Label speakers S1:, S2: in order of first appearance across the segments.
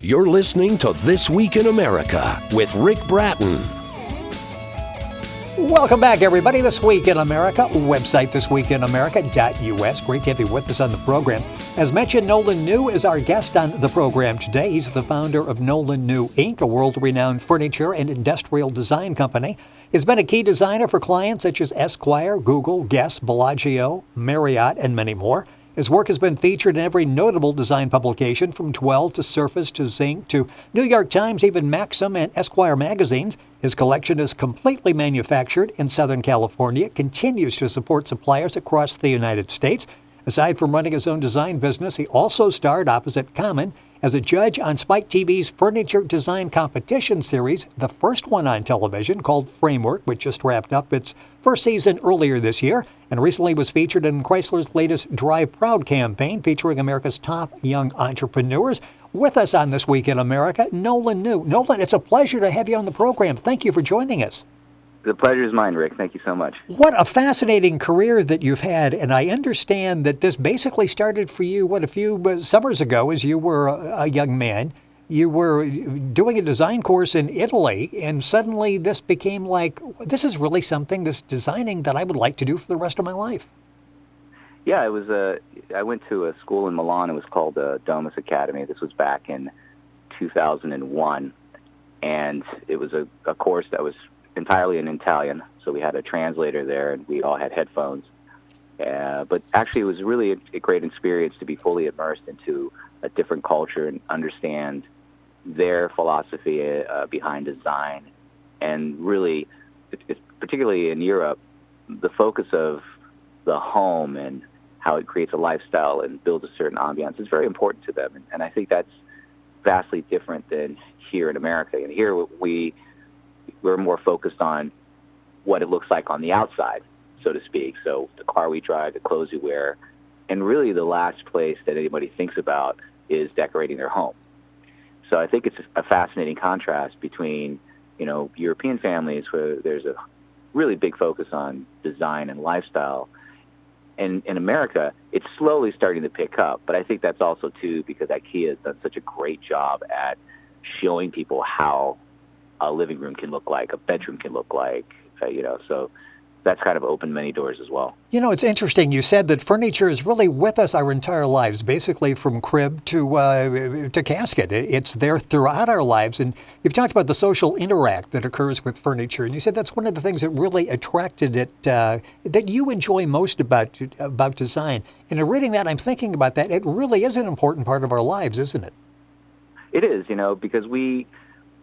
S1: You're listening to This Week in America with Rick Bratton.
S2: Welcome back, everybody. This Week in America, website thisweekinamerica.us. Great to have you with us on the program. As mentioned, Nolen Niu is our guest on the program today. He's the founder of Nolen Niu, Inc., a world-renowned furniture and industrial design company. He's been a key designer for clients such as Esquire, Google, Guess, Bellagio, Marriott, and many more. His work has been featured in every notable design publication, from Dwell to Surface to Zinc to New York Times, even Maxim and Esquire magazines. His collection is completely manufactured in Southern California, continues to support suppliers across the United States. Aside from running his own design business, he also starred opposite Common as a judge on Spike TV's Furniture Design Competition series, the first one on television, called Framework, which just wrapped up its first season earlier this year, and recently was featured in Chrysler's latest Drive Proud campaign, featuring America's top young entrepreneurs. With us on This Week in America, Nolen Niu. Nolen, it's a pleasure to have you on the program. Thank you for joining us.
S3: The pleasure is mine, Rick. Thank you so much.
S2: What a fascinating career that you've had, and I understand that this basically started for you, a few summers ago as you were a young man. You were doing a design course in Italy, and suddenly this became like, this is really something, this designing, that I would like to do for the rest of my life.
S3: Yeah, it was. I went to a school in Milan. It was called Domus Academy. This was back in 2001, and it was a course that was entirely in Italian, so we had a translator there, and we all had headphones. But actually, it was really a great experience to be fully immersed into a different culture and understand their philosophy behind design. And really, particularly in Europe, the focus of the home and how it creates a lifestyle and builds a certain ambiance is very important to them. And I think that's vastly different than here in America. And here we're more focused on what it looks like on the outside, so to speak. So the car we drive, the clothes we wear, and really the last place that anybody thinks about is decorating their home. So I think it's a fascinating contrast between, European families where there's a really big focus on design and lifestyle. And in America, it's slowly starting to pick up. But I think that's also, too, because IKEA has done such a great job at showing people how a living room can look like, a bedroom can look like, so that's kind of opened many doors as well.
S2: It's interesting. You said that furniture is really with us our entire lives, basically from crib to casket. It's there throughout our lives. And you've talked about the social interact that occurs with furniture. And you said that's one of the things that really attracted it, that you enjoy most about design. And in reading that, I'm thinking about that. It really is an important part of our lives, isn't it?
S3: It is, because we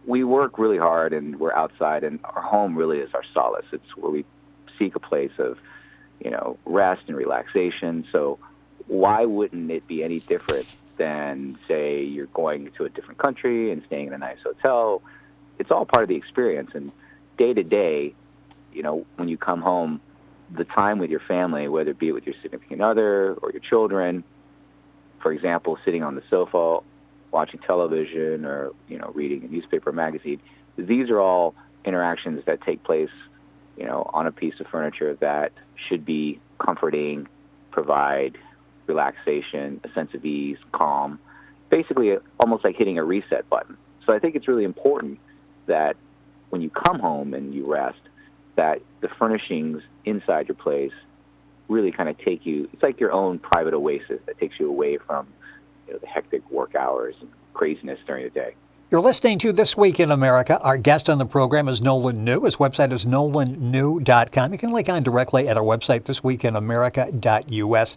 S3: work really hard and we're outside, and our home really is our solace. It's where we seek a place of, rest and relaxation. So why wouldn't it be any different than, say, you're going to a different country and staying in a nice hotel? It's all part of the experience. And day to day, when you come home, the time with your family, whether it be with your significant other or your children, for example, sitting on the sofa, watching television or, reading a newspaper or magazine, these are all interactions that take place, on a piece of furniture that should be comforting, provide relaxation, a sense of ease, calm, basically almost like hitting a reset button. So I think it's really important that when you come home and you rest, that the furnishings inside your place really kind of take you, it's like your own private oasis that takes you away from the hectic work hours and craziness during the day.
S2: You're listening to This Week in America. Our guest on the program is Nolen Niu. His website is nolenniu.com. You can link on directly at our website, thisweekinamerica.us.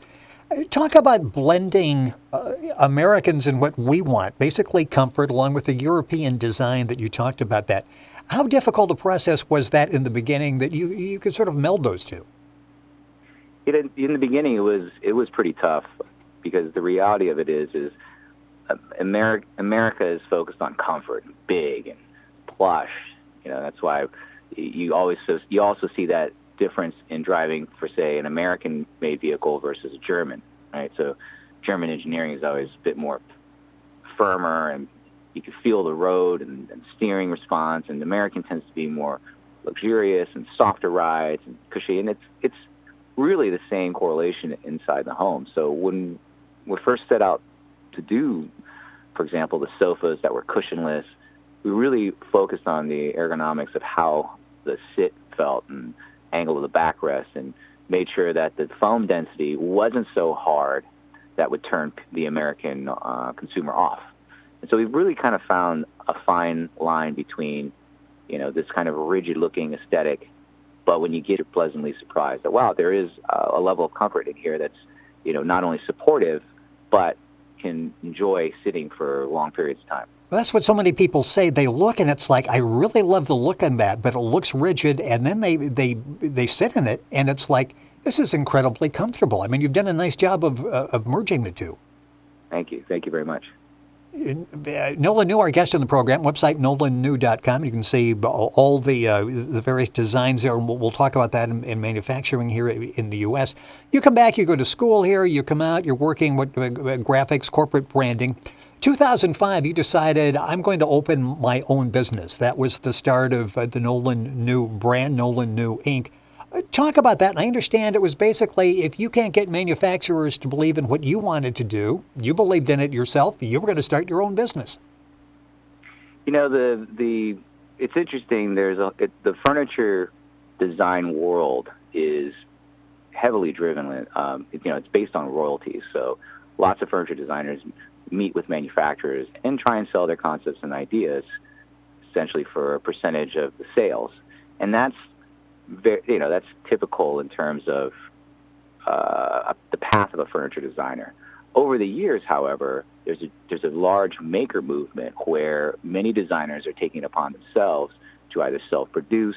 S2: Talk about blending Americans and what we want, basically comfort, along with the European design that you talked about that. How difficult a process was that in the beginning that you could sort of meld those two?
S3: In the beginning, it was pretty tough, because the reality of it is America is focused on comfort, and big and plush. That's why you also see that difference in driving for, say, an American-made vehicle versus a German, right? So German engineering is always a bit more firmer, and you can feel the road and steering response. And American tends to be more luxurious and softer rides and cushy. And it's really the same correlation inside the home. So when we first set out to do for example, the sofas that were cushionless. We really focused on the ergonomics of how the sit felt and angle of the backrest, and made sure that the foam density wasn't so hard that would turn the American consumer off. And so we've really kind of found a fine line between, this kind of rigid-looking aesthetic, but when you get pleasantly surprised that, wow, there is a level of comfort in here that's, not only supportive, but can enjoy sitting for long periods of time.
S2: Well, that's what so many people say. They look and it's like, I really love the look on that, but it looks rigid, and then they sit in it and it's like, this is incredibly comfortable. I mean, you've done a nice job of merging the two.
S3: Thank you. Thank you very much.
S2: Nolen Niu, our guest on the program, website nolenniu.com. You can see all the various designs there, and we'll talk about that in manufacturing here in the U.S. You come back, you go to school here, you come out, you're working with graphics, corporate branding. 2005, you decided, I'm going to open my own business. That was the start of the Nolen Niu brand, Nolen Niu Inc. Talk about that. And I understand it was basically, if you can't get manufacturers to believe in what you wanted to do, you believed in it yourself, you were going to start your own business.
S3: It's interesting. The furniture design world is heavily driven. It's based on royalties. So lots of furniture designers meet with manufacturers and try and sell their concepts and ideas, essentially for a percentage of the sales, and that's that's typical in terms of the path of a furniture designer. Over the years, however, there's a large maker movement where many designers are taking it upon themselves to either self-produce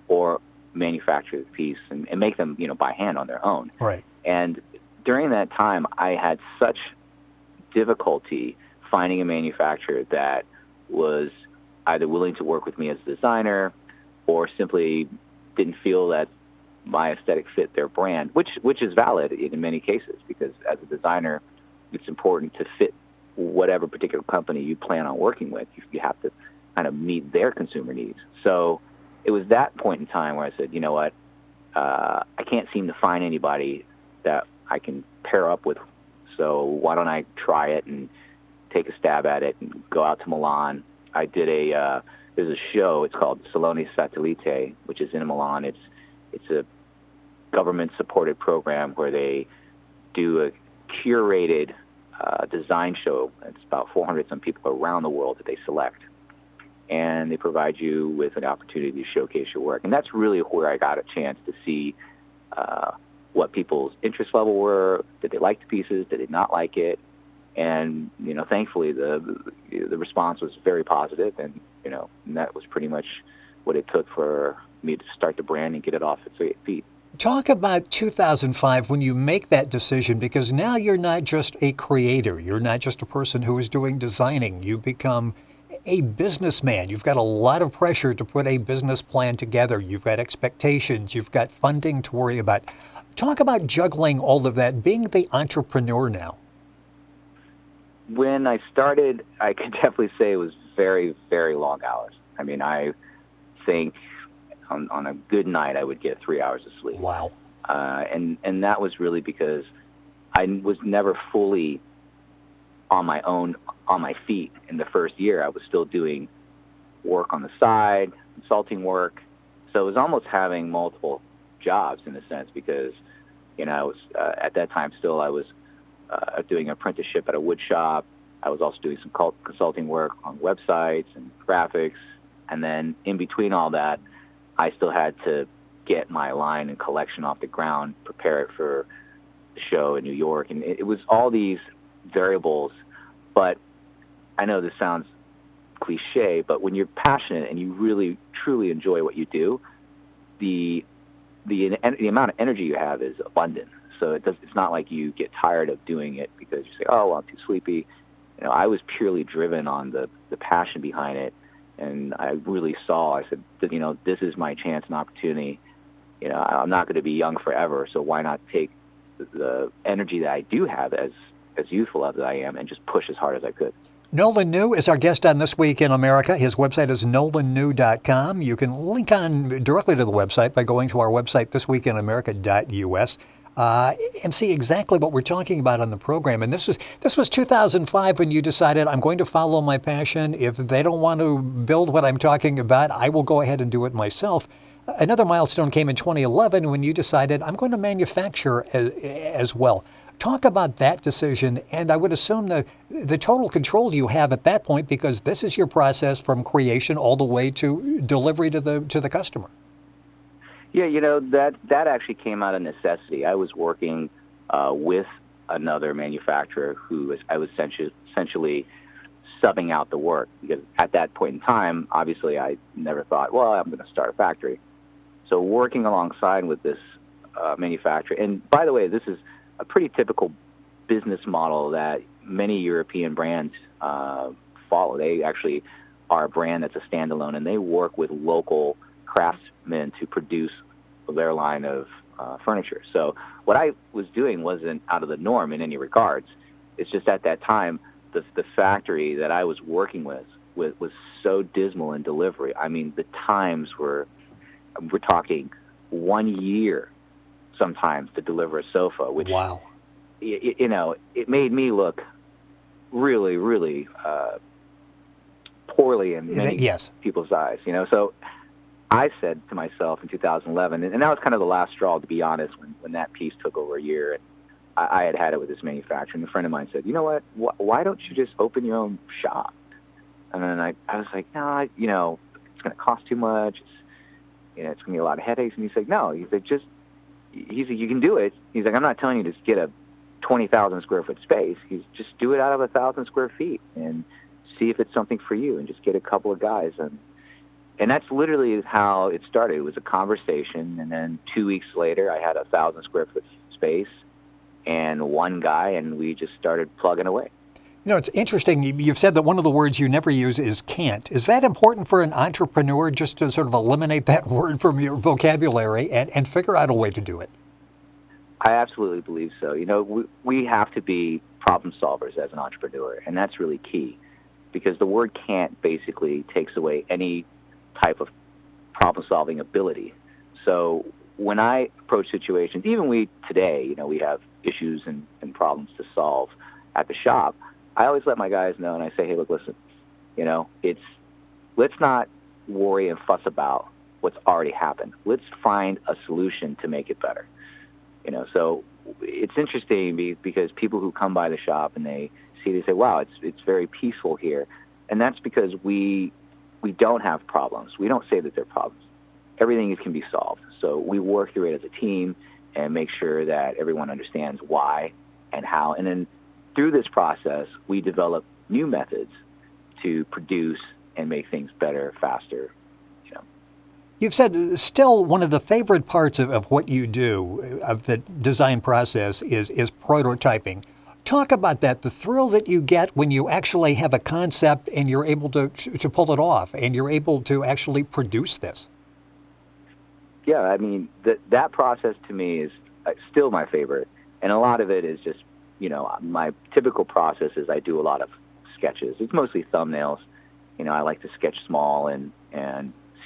S3: or manufacture the piece and make them, by hand on their own.
S2: Right.
S3: And during that time, I had such difficulty finding a manufacturer that was either willing to work with me as a designer or simply didn't feel that my aesthetic fit their brand, which is valid in many cases, because as a designer, it's important to fit whatever particular company you plan on working with. You have to kind of meet their consumer needs. So it was that point in time where I said, you know what, I can't seem to find anybody that I can pair up with, so why don't I try it and take a stab at it and go out to Milan. I did there's a show, it's called Salone Satellite, which is in Milan. It's a government-supported program where they do a curated design show. It's about 400-some people around the world that they select. And they provide you with an opportunity to showcase your work. And that's really where I got a chance to see what people's interest level were. Did they like the pieces? Did they not like it? And, thankfully, the response was very positive, and that was pretty much what it took for me to start the brand and get it off its feet.
S2: Talk about 2005 when you make that decision, because now you're not just a creator. You're not just a person who is doing designing. You become a businessman. You've got a lot of pressure to put a business plan together. You've got expectations. You've got funding to worry about. Talk about juggling all of that, being the entrepreneur now.
S3: When I started, I could definitely say it was very, very long hours. I mean, I think on a good night, I would get 3 hours of sleep.
S2: Wow.
S3: And that was really because I was never fully on my own, on my feet in the first year. I was still doing work on the side, consulting work. So it was almost having multiple jobs in a sense, because, I was, at that time still, I was doing an apprenticeship at a wood shop. I was also doing some consulting work on websites and graphics. And then in between all that, I still had to get my line and collection off the ground, prepare it for the show in New York. And it was all these variables. But I know this sounds cliche, but when you're passionate and you really, truly enjoy what you do, the amount of energy you have is abundant. So it's not like you get tired of doing it because you say, oh, well, I'm too sleepy. I was purely driven on the passion behind it. And I really I said, this is my chance and opportunity. I'm not going to be young forever, so why not take the energy that I do have, as youthful as I am, and just push as hard as I could.
S2: Nolen Niu is our guest on This Week in America. His website is nolenniu.com. You can link on directly to the website by going to our website, thisweekinamerica.us. and see exactly what we're talking about on the program. And this was 2005 when you decided, I'm going to follow my passion. If they don't want to build what I'm talking about, I will go ahead and do it myself. Another milestone came in 2011 when you decided, I'm going to manufacture as well. Talk about that decision, and I would assume the total control you have at that point, because this is your process from creation all the way to delivery to the customer.
S3: Yeah, that actually came out of necessity. I was working with another manufacturer I was essentially subbing out the work, because at that point in time, obviously, I never thought, well, I'm going to start a factory. So working alongside with this manufacturer, and by the way, this is a pretty typical business model that many European brands follow. They actually are a brand that's a standalone, and they work with local craftsmen to produce their line of furniture. So what I was doing wasn't out of the norm in any regards. It's just at that time, the factory that I was working with was so dismal in delivery. I mean, the times we're talking 1 year sometimes to deliver a sofa, which,
S2: wow,
S3: it made me look really, really poorly in many people's eyes, So I said to myself in 2011, and that was kind of the last straw, to be honest, when that piece took over a year, and I had it with this manufacturer, and a friend of mine said, you know what, why don't you just open your own shop? And then I was like, no, it's going to cost too much. It's going to be a lot of headaches. And he said, no. He said, you can do it. He's like, I'm not telling you to just get a 20,000 square foot space. He's just do it out of 1,000 square feet and see if it's something for you, and just get a couple of guys. And that's literally how it started. It was a conversation, and then 2 weeks later, I had 1,000 square foot space and one guy, and we just started plugging away.
S2: It's interesting. You've said that one of the words you never use is can't. Is that important for an entrepreneur, just to sort of eliminate that word from your vocabulary and figure out a way to do it?
S3: I absolutely believe so. We have to be problem solvers as an entrepreneur, and that's really key, because the word can't basically takes away any type of problem-solving ability. So when I approach situations, even we today, we have issues and problems to solve at the shop, I always let my guys know, and I say, hey, look, listen, let's not worry and fuss about what's already happened. Let's find a solution to make it better. So it's interesting because people who come by the shop and they say, wow, it's very peaceful here. And that's because we don't have problems. We don't say that they're problems. Everything can be solved. So we work through it as a team and make sure that everyone understands why and how. And then through this process, we develop new methods to produce and make things better, faster.
S2: You've said still one of the favorite parts of what you do, of the design process, is prototyping. Talk about that, the thrill that you get when you actually have a concept and you're able to pull it off and you're able to actually produce this.
S3: Yeah, I mean, that process to me is still my favorite. And a lot of it is just, my typical process is I do a lot of sketches. It's mostly thumbnails. I like to sketch small and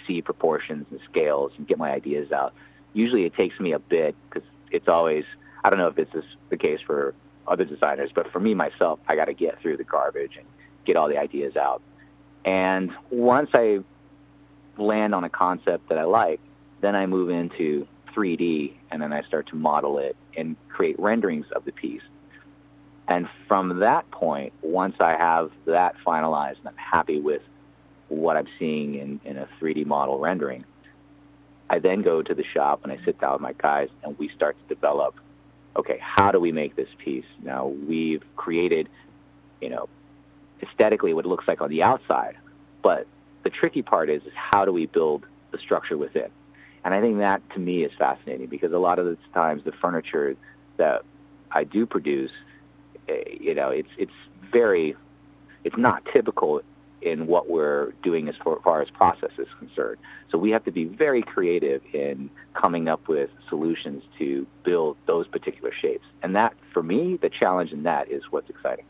S3: see proportions and scales and get my ideas out. Usually it takes me a bit, because it's always, I don't know if this is the case for other designers, but for me, myself, I got to get through the garbage and get all the ideas out. And once I land on a concept that I like, then I move into 3D, and then I start to model it and create renderings of the piece. And from that point, once I have that finalized and I'm happy with what I'm seeing in a 3D model rendering, I then go to the shop and I sit down with my guys and we start to develop, okay, how do we make this piece? Now, we've created, aesthetically what it looks like on the outside, but the tricky part is how do we build the structure within? And I think that, to me, is fascinating, because a lot of the times the furniture that I do produce, it's not typical in what we're doing as far as process is concerned. So we have to be very creative in coming up with solutions to build those particular shapes. And that, for me, the challenge in that is what's exciting.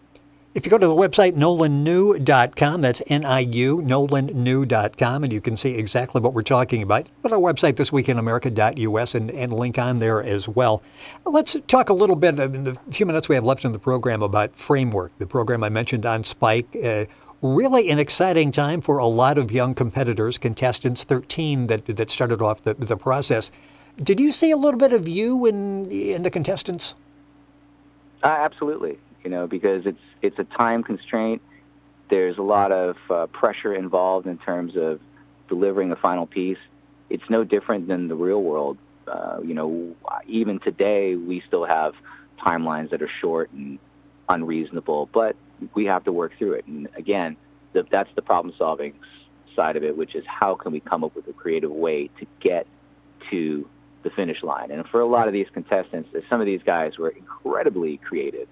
S2: If you go to the website nolenniu.com, that's N-I-U, nolenniu.com, and you can see exactly what we're talking about. But our website, thisweekinamerica.us, and link on there as well. Let's talk a little bit in the few minutes we have left in the program about Framework, the program I mentioned on Spike. Really an exciting time for a lot of young competitors, contestants, 13 that started off the process. Did you see a little bit of you in the contestants?
S3: Absolutely. Because it's a time constraint. There's a lot of pressure involved in terms of delivering a final piece. It's no different than the real world. Even today, we still have timelines that are short and unreasonable, but we have to work through it. And again, that's the problem-solving side of it, which is how can we come up with a creative way to get to the finish line. And for a lot of these contestants, some of these guys were incredibly creative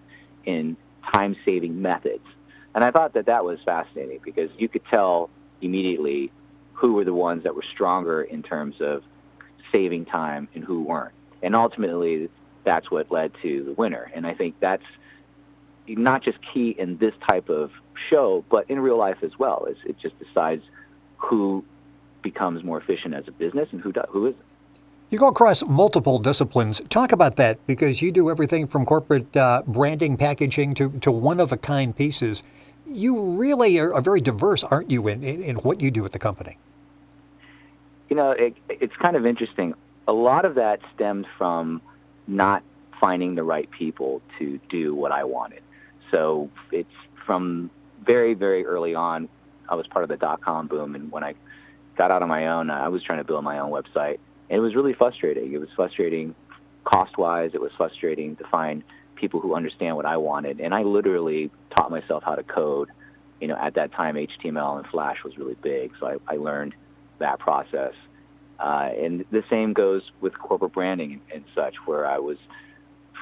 S3: in time-saving methods. And I thought that was fascinating because you could tell immediately who were the ones that were stronger in terms of saving time and who weren't. And ultimately, that's what led to the winner. And I think that's not just key in this type of show, but in real life as well. It just decides who becomes more efficient as a business and who isn't.
S2: You go across multiple disciplines. Talk about that, because you do everything from corporate branding, packaging to one-of-a-kind pieces. You really are very diverse, aren't you, in what you do at the company?
S3: It's kind of interesting. A lot of that stemmed from not finding the right people to do what I wanted. So it's from very, very early on. I was part of the dot-com boom, and when I got out on my own, I was trying to build my own website. And it was really frustrating. It was frustrating cost-wise. It was frustrating to find people who understand what I wanted. And I literally taught myself how to code. At that time, HTML and Flash was really big, so I learned that process. And the same goes with corporate branding and such, where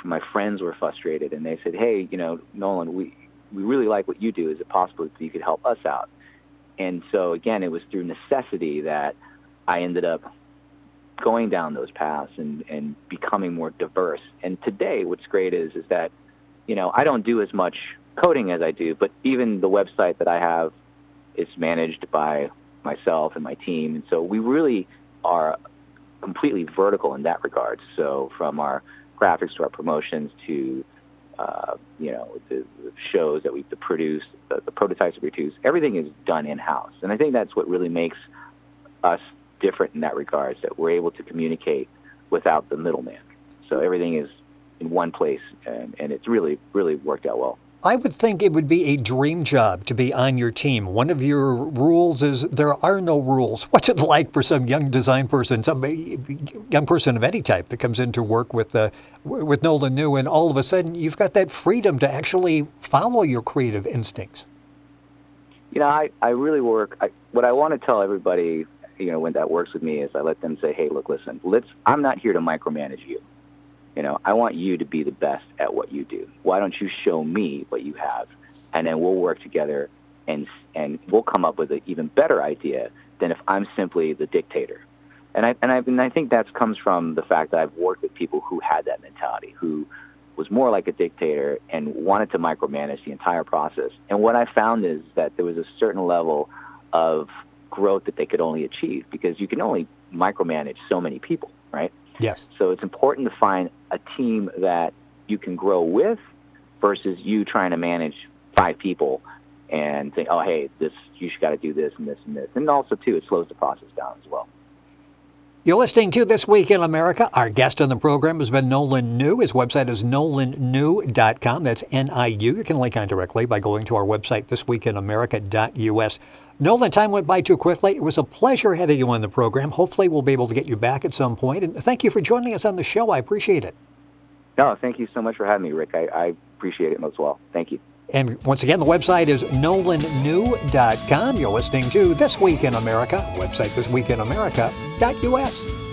S3: my friends were frustrated, and they said, hey, Nolen, we really like what you do. Is it possible that you could help us out? And so, again, it was through necessity that I ended up going down those paths and becoming more diverse. And today, what's great is that, I don't do as much coding as I do, but even the website that I have is managed by myself and my team. And so we really are completely vertical in that regard. So from our graphics to our promotions to, the shows that we produce, the prototypes that we produce, everything is done in-house. And I think that's what really makes us different in that regard, is that we're able to communicate without the middleman. So everything is in one place, and it's really, really worked out well.
S2: I would think it would be a dream job to be on your team. One of your rules is there are no rules. What's it like for some young design person, some young person of any type that comes in to work with Nolen Niu, and all of a sudden you've got that freedom to actually follow your creative instincts?
S3: I really work. What I want to tell everybody, when that works with me, is I let them say, hey, look, listen, I'm not here to micromanage you. I want you to be the best at what you do. Why don't you show me what you have, and then we'll work together, and we'll come up with an even better idea than if I'm simply the dictator. And I think that comes from the fact that I've worked with people who had that mentality, who was more like a dictator and wanted to micromanage the entire process. And what I found is that there was a certain level of growth that they could only achieve, because you can only micromanage so many people, right?
S2: Yes. So
S3: it's important to find a team that you can grow with versus you trying to manage 5 people and think, oh, hey, you got to do this and this and this. And also, too, it slows the process down as well.
S2: You're listening to This Week in America. Our guest on the program has been Nolen Niu. His website is nolenniu.com. That's N-I-U. You can link on directly by going to our website, thisweekinamerica.us. Nolen, time went by too quickly. It was a pleasure having you on the program. Hopefully we'll be able to get you back at some point. And thank you for joining us on the show. I appreciate it.
S3: No, thank you so much for having me, Rick. I appreciate it as well. Thank you.
S2: And once again, the website is nolenniu.com. You're listening to This Week in America, website thisweekinamerica.us.